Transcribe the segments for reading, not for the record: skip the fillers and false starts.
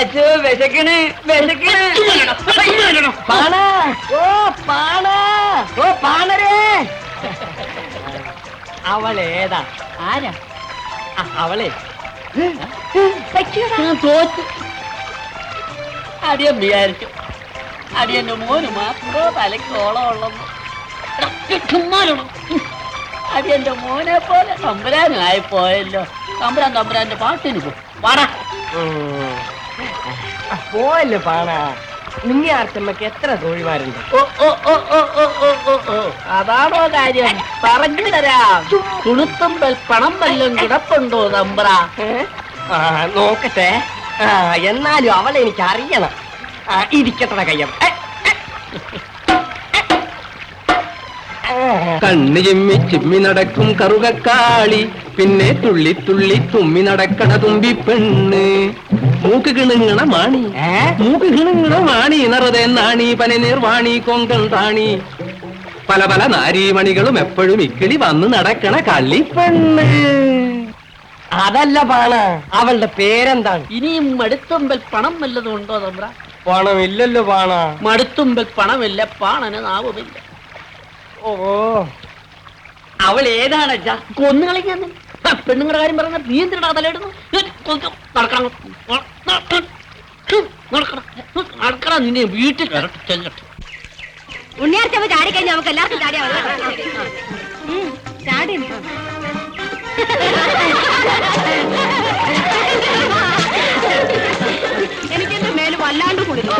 അച്ഛോ വിശക്കണ് വിശക്കണ്. പാണ ഓ പാണ ഓ പാണരേ. അവളേതാ? ആരാ അവളെ? തോറ്റു. അടിയൻ വിചാരിച്ചു അടിയന്റെ മോന് മാത്രമോ തലയ്ക്കോളം ഉള്ളെന്ന്. അടിയന്റെ മോനെ പോലെ തമ്പുരാനായി പോയല്ലോ. തമ്പുരാന്റെ പാട്ടിന് പാടാ പോയല്ലോ പാണ. നിങ്ങാർച്ചമ്മക്ക് എത്ര തോഴിമാരുണ്ട്? അതാണോ കാര്യം? പറഞ്ഞു തരാം. കുണുത്തുമ്പൽ പണം വല്ലതും കിടപ്പുണ്ടോ തമ്പ്ര? നോക്കട്ടെ. എന്നാലും അവളെ എനിക്ക് അറിയണം. ഇരിക്കട്ടെ കയ്യം. കണ്ണ് ചിമ്മി ചിമ്മി നടക്കും കറുകക്കാളി, പിന്നെ തുള്ളി തുള്ളി തുമ്മി നടക്കണ തുമ്പി പെണ്ണ്. മൂക്ക് കിണുങ്ങണ മാണി, മൂക്ക് കിണുങ്ങണ മാണി, നിറതേ നാണി, പനിനീർവാണി, കൊങ്കൺ റാണി, പല പല നാരീമണികളും എപ്പോഴും ഇക്കിളി വന്ന് നടക്കണ കള്ളിപ്പെണ്ണ്. അതല്ല പാണ, അവളുടെ പേരെന്താണ്? ഇനിയും മടുത്തുമ്പൽ പണം വല്ലതും ഉണ്ടോ തമ്പ്ര? പണമില്ലല്ലോ പാണ. മടുത്തുമ്പൽ പണമില്ല, പാണന് നാവുമില്ല. ഓ അവൾ ഏതാണ്? കൊന്നു കളിക്കാൻ പെണ്ണുങ്ങളുടെ കാര്യം പറഞ്ഞ നീ എന്തിനാ തലയിടുന്നു? നടക്കണം നിന്നെ വീട്ടിൽ ചെല്ലട്ടെ. ഉണ്ണിയാർച്ചമ്മ ചാടിക്കഴിഞ്ഞാൽ നമുക്ക് എല്ലാവർക്കും ചാടി എനിക്കെന്റെ മേല് വല്ലാണ്ട് കുളിച്ചു.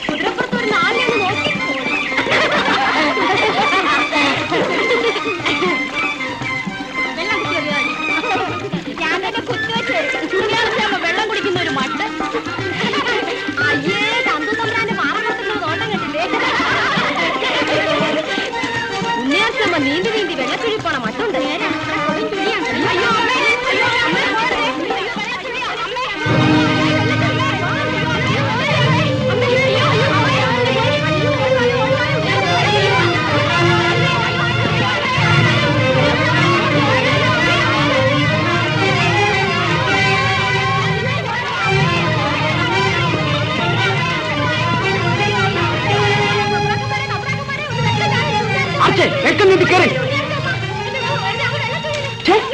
കുതിരപ്പുറത്തൊരു നാളെയാണ് നോക്കി. ഞാൻ തന്നെ കുത്തുവെച്ച് വെള്ളം കുടിക്കുന്ന ഒരു മട്ട്. അയ്യേ ചന്തു തമ്പ്രാന്റെ പാറമത്തുള്ള തോട്ടം കണ്ടില്ലേ? ഉണ്ണിയാർച്ചമ്മ നീന്തി നീന്തി വെള്ളക്കുഴി പോണ മട്ടുണ്ട്. അയ്യോ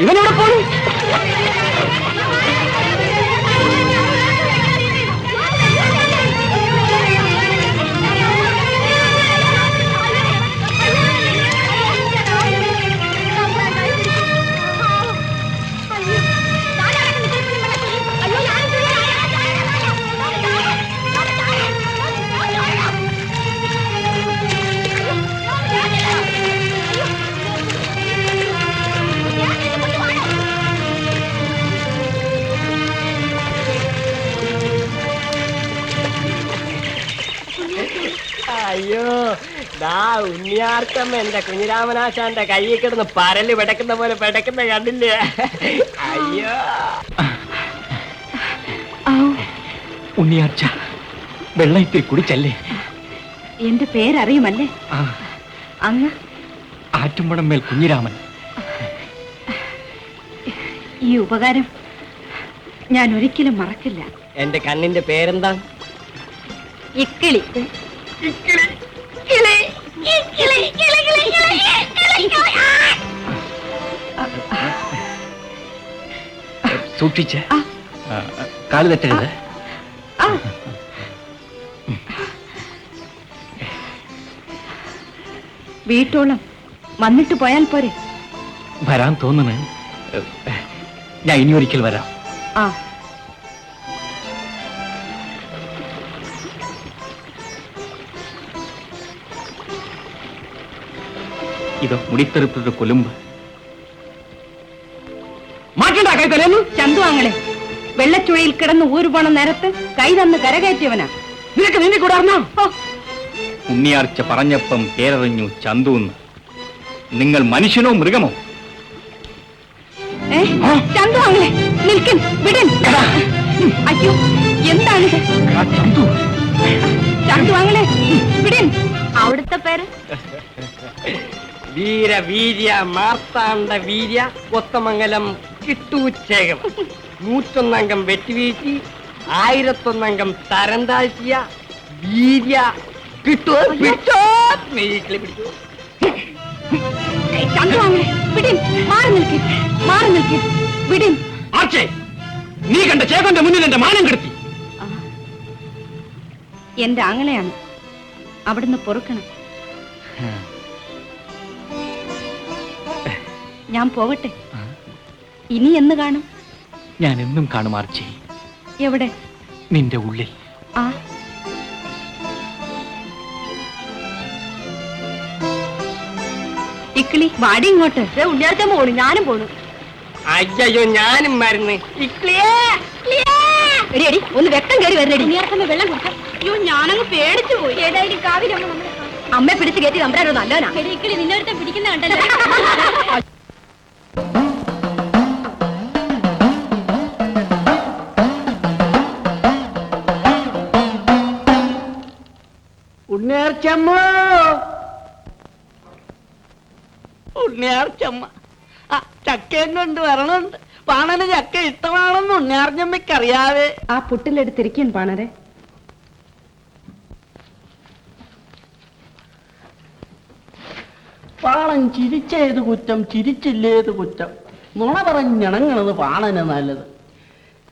ഇവനെവിടെ പോണു? അയ്യോ ദാ ഉണ്ണിയാർച്ചമ്മ എന്റെ കുഞ്ഞിരാമനാശാന്റെ കയ്യിൽ കിടന്ന് പരല് പെടക്കുന്ന പോലെ പെടക്കുന്ന കണ്ടില്ലേ? അയ്യോ ഉണ്ണിയാർച്ച വെള്ളം ഇത്തിരി കുടിച്ചല്ലേ? എന്റെ പേരറിയുമല്ലേ? അങ്ങ് ആറ്റുമ്പടം മേൽ കുഞ്ഞിരാമൻ. ഈ ഉപകാരം ഞാൻ ഒരിക്കലും മറക്കില്ല. എന്റെ കണ്ണിന്റെ പേരെന്താ? ഇക്കിളി. സൂക്ഷിച്ച് കാല് തെറ്റരുത്. വീട്ടോളം വന്നിട്ട് പോയാൽ പോരെ? വരാൻ തോന്നുന്നു. ഞാൻ ഇനി ഒരിക്കൽ വരാം. ഇത് മുടിത്തെറുപ്പൊരു കൊലുമ്പ്. മാറ്റണ്ട കൈ തലേന്ന്. ചന്തുവാങ്ങളെ വെള്ളച്ചുഴയിൽ കിടന്ന് ഊരുപോണ നേരത്ത് കൈ തന്ന് കരകയറ്റിയവനാ. നിനക്ക് നീന്തിക്കൂടാർന്നോ? ഉണ്ണിയാർച്ച പറഞ്ഞപ്പം പേരറിഞ്ഞു ചന്തുന്ന്. നിങ്ങൾ മനുഷ്യനോ മൃഗമോ? ചന്തുവാങ്ങളെ നിൽക്കൻ വിടൻ. അയ്യോ എന്താണിത്? ചന്തുവാങ്ങളെ വിടൻ. അവിടുത്തെ പേര്? വീര വീര്യ മാർത്താണ്ഡ വീര്യ കൊത്തമംഗലം കിട്ടൂച്ചേകം 101 വെട്ടിവീഴ്ത്തി 1001 തരം താഴ്ത്തിയ വീര്യ കിട്ടു പിടിച്ചോ പിടിച്ചു. ചന്ദ്രവാങ്ങളെ വിടിൻ, മാറി നിൽക്കി, മാറി നിൽക്കി, വിടിൻ. ആർച്ചേ, നീ കണ്ട ചേകന്റെ മുന്നിൽ എന്റെ മാനം കെടുത്തി. എന്റെ ആങ്ങളെയാണ്, അവിടുന്ന് പൊറുക്കണം. ഞാൻ പോകട്ടെ. ഇനി എന്ന് കാണും? ഞാൻ എന്നും കാണും ആർച്ചേ. എവിടെ? നിന്റെ ഉള്ളിൽ. ആ ഇക്കിളി വാടി ഇങ്ങോട്ട്. ഉണ്ണിയാർച്ചൻ പോണു, ഞാനും പോണു. അയ്യോ ഞാനും മരുന്ന് എടി എടി ഒന്ന് വെക്കം കയറി വരണടി. ഉണ്ണിയാർച്ചമ്മ വെള്ളം കുടിക്കാം. അയ്യോ ഞാനങ്ങ് പേടിച്ചു പോയി. ഏതായാലും കാവിലമ്മ അമ്മയെ പിടിച്ച് കയറ്റി നമ്പരാരോ നല്ലവനാ. ഇക്കിളി നിന്നടുത്ത് പിടിക്കുന്ന കണ്ടല്ലോ. ഉണ്ണിയാർച്ചമ്മ, ഉണ്ണിയാർച്ചമ്മ, ആ ചക്കയും കൊണ്ട് വരണുണ്ട്. പാണന് ചക്ക ഇഷ്ടമാണെന്ന് ഉണ്ണിയാർച്ചമ്മയ്ക്കറിയാവേ. ആ പുട്ടിലെടുത്തിരിക്കും പാണരെ. പാണൻ ചിരിച്ചേത് കുറ്റം, ചിരിച്ചില്ലേത് കുറ്റം. നുണ പറഞ്ഞിണങ്ങണത് പാണന് നല്ലത്.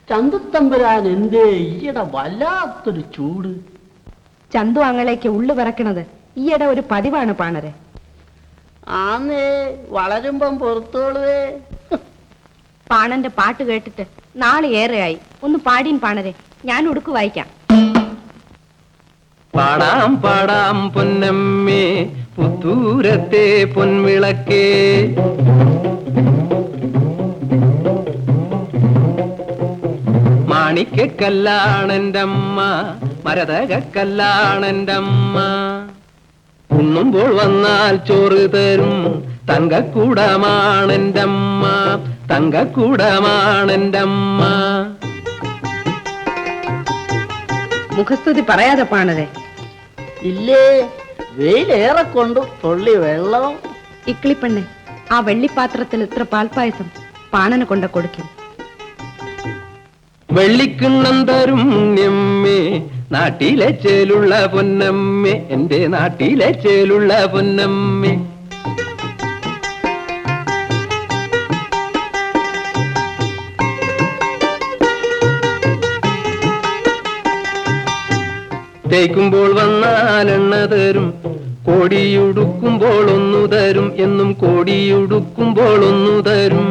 ചന്തുത്തമ്പുരാൻ എന്തേ ഈയിടെ വല്ലാത്തൊരു ചൂട്. ചന്തു ആങ്ങളേക്ക് ഉള്ളു വിറക്കണത് ഈയിടെ ഒരു പതിവാണ് പാണരെ. ആന്നേ, വളരുമ്പം പുറത്തോളുവേ. പാണന്റെ പാട്ട് കേട്ടിട്ട് നാളെ ഏറെയായി. ഒന്ന് പാടീൻ പാണരെ, ഞാൻ ഉടുക്കു വായിക്കാം. പാടാം പാടാം പൊന്നമ്മേ പുത്തൂരത്തെ പൊൻവിളക്കേ, മാണിക്കല്ലാണെൻ്റമ്മ മരതകല്ലാണെൻ്റമ്മ, ഉണ്ണുമ്പോൾ വന്നാൽ ചോറ് തരും തങ്കക്കൂടമാണെൻ്റമ്മ, തങ്കക്കൂടമാണെൻ്റമ്മ. മുഖസ്തുതി പറയാതെ പാണരെ. ഇല്ലേ, വെയിലേറെ കൊണ്ടു തുള്ളി വെള്ളം. ഇക്കിളിപ്പെണ്ണെ, ആ വെള്ളിപ്പാത്രത്തിൽ ഇത്ര പാൽപ്പായസം പാണന് കൊണ്ട കൊടുക്കും. വെള്ളിക്കിണ്ണം തരും ഉണ്ണിയമ്മേ നാട്ടിലെ ചേലുള്ള പൊന്നമ്മേ, എന്റെ നാട്ടിലെ ചേലുള്ള പൊന്നമ്മേ. തേക്കുമ്പോൾ വന്നാൽ എണ്ണ തരും, കോടിയുടുക്കുമ്പോൾ ഒന്നു തരും, എന്നും കോടിയുടുക്കുമ്പോൾ ഒന്നു തരും.